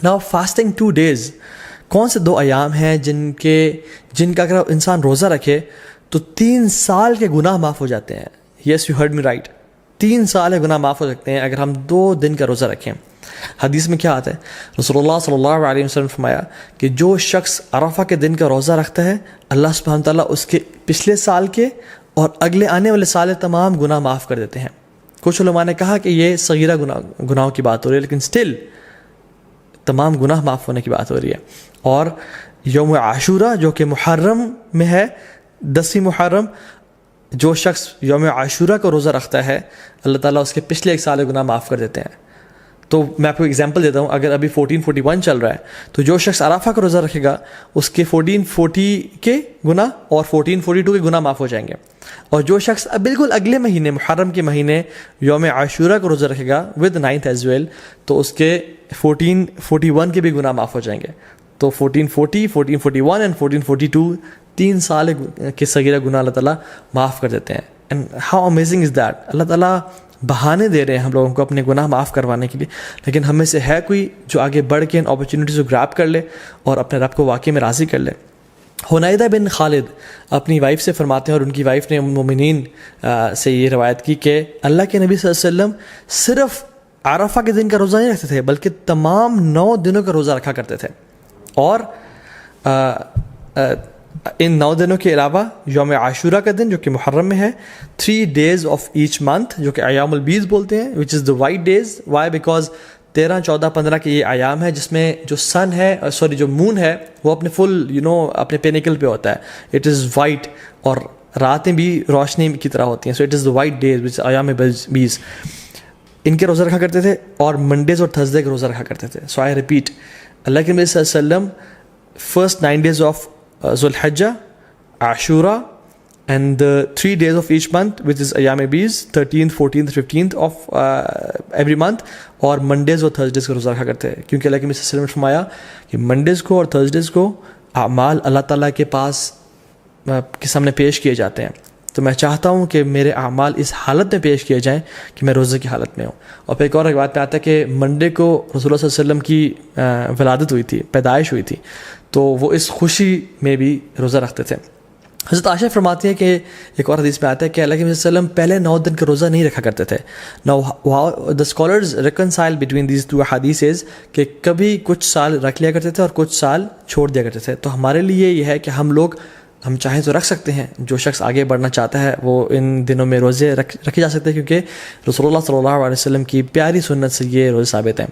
Now fasting 2 days, کون سے 2 ایام ہیں جن کا اگر انسان روزہ رکھے تو 3 سال کے گناہ معاف ہو جاتے ہیں. Yes you heard me right, 3 سال کے گناہ معاف ہو سکتے ہیں اگر ہم 2 دن کا روزہ رکھیں. حدیث میں کیا آتا ہے؟ رسول اللہ صلی اللہ علیہ وسلم فرمایا کہ جو شخص عرفہ کے دن کا روزہ رکھتا ہے اللہ سبحانہ تعالیٰ اس کے پچھلے سال کے اور اگلے آنے والے سال تمام گناہ معاف کر دیتے ہیں. کچھ علماء نے کہا کہ یہ صغیرہ گناہوں کی بات ہو رہی ہے, لیکن سٹل تمام گناہ معاف ہونے کی بات ہو رہی ہے. اور یوم عاشورہ جو کہ محرم میں ہے, 10 محرم, جو شخص یوم عاشورہ کا روزہ رکھتا ہے اللہ تعالیٰ اس کے پچھلے 1 سال کے گناہ معاف کر دیتے ہیں. تو میں آپ کو ایگزامپل دیتا ہوں, اگر ابھی 1441 چل رہا ہے تو جو شخص عرفہ کا روزہ رکھے گا اس کے 1440 کے گناہ اور 1442 کے گناہ معاف ہو جائیں گے. اور جو شخص اب بالکل اگلے مہینے محرم کے مہینے یوم عاشورہ کا روزہ رکھے گا ود 9th ایز ویل, تو اس کے 1441 کے بھی گناہ معاف ہو جائیں گے. تو 1440, 1441 اینڈ 1442 3 سال کے صغیرہ گناہ اللہ تعالیٰ معاف کر دیتے ہیں. And how amazing is that. اللہ تعالیٰ بہانے دے رہے ہیں ہم لوگوں کو اپنے گناہ معاف کروانے کے لیے, لیکن ہم میں سے ہے کوئی جو آگے بڑھ کے ان اپرچونیٹیز کو گراب کر لے اور اپنے رب کو واقعی میں راضی کر لے. حنیدہ بن خالد اپنی وائف سے فرماتے ہیں, اور ان کی وائف نے ام المؤمنین سے یہ روایت کی کہ اللہ کے نبی صلی اللہ علیہ وسلم صرف عرفہ کے دن کا روزہ نہیں رکھتے تھے بلکہ تمام 9 دنوں کا روزہ رکھا کرتے تھے. اور ان 9 دنوں کے علاوہ یوم عاشورہ کا دن جو کہ محرم میں ہے, 3 days of each month جو کہ ایام البیض بولتے ہیں, which is the white days. Why? Because 13, 14, 15 کے یہ ایام ہے جس میں جو سن ہے جو مون ہے وہ اپنے فل اپنے پینیکل پہ ہوتا ہے. اٹ از وائٹ اور راتیں بھی روشنی کی طرح ہوتی ہیں. So it is the white days which ایام بیز. ان کے روزہ رکھا کرتے تھے اور منڈیز اور تھرسڈے کے روزہ رکھا کرتے تھے. سو آئی ریپیٹ, اللہ کے نبی صلی اللہ علیہ وسلم first 9 days of ذو الحجہ, عاشورہ, and the 3 days of each month which is ایام بیز, 13th, 14th, 15th of every month, اور منڈیز اور تھرسڈیز کا روزہ رکھا کرتے ہیں. کیونکہ اللہ کے نبی صلی اللہ علیہ وسلم نے فرمایا کہ منڈیز کو اور تھرسڈیز کو اعمال اللہ تعالیٰ کے پاس کے سامنے پیش کیے جاتے ہیں. تو میں چاہتا ہوں کہ میرے اعمال اس حالت میں پیش کیے جائیں کہ میں روزے کی حالت میں ہوں. اور پھر ایک اور بات پہ آتا ہے کہ منڈے کو رسول اللہ صلی اللہ علیہ وسلم کی ولادت ہوئی تھی, پیدائش ہوئی تھی, تو وہ اس خوشی میں بھی روزہ رکھتے تھے. حضرت عائشہ فرماتی ہے کہ ایک اور حدیث میں آتا ہے کہ اللہ کے نبی صلی اللہ علیہ وسلم پہلے 9 دن کا روزہ نہیں رکھا کرتے تھے. Now the scholars reconcile between these 2 hadiths کہ کبھی کچھ سال رکھ لیا کرتے تھے اور کچھ سال چھوڑ دیا کرتے تھے. تو ہمارے لیے یہ ہے کہ ہم چاہیں تو رکھ سکتے ہیں. جو شخص آگے بڑھنا چاہتا ہے وہ ان دنوں میں روزے رکھے جا سکتے ہیں, کیونکہ رسول اللہ صلی اللہ علیہ وسلم کی پیاری سنت سے یہ روزے ثابت ہیں.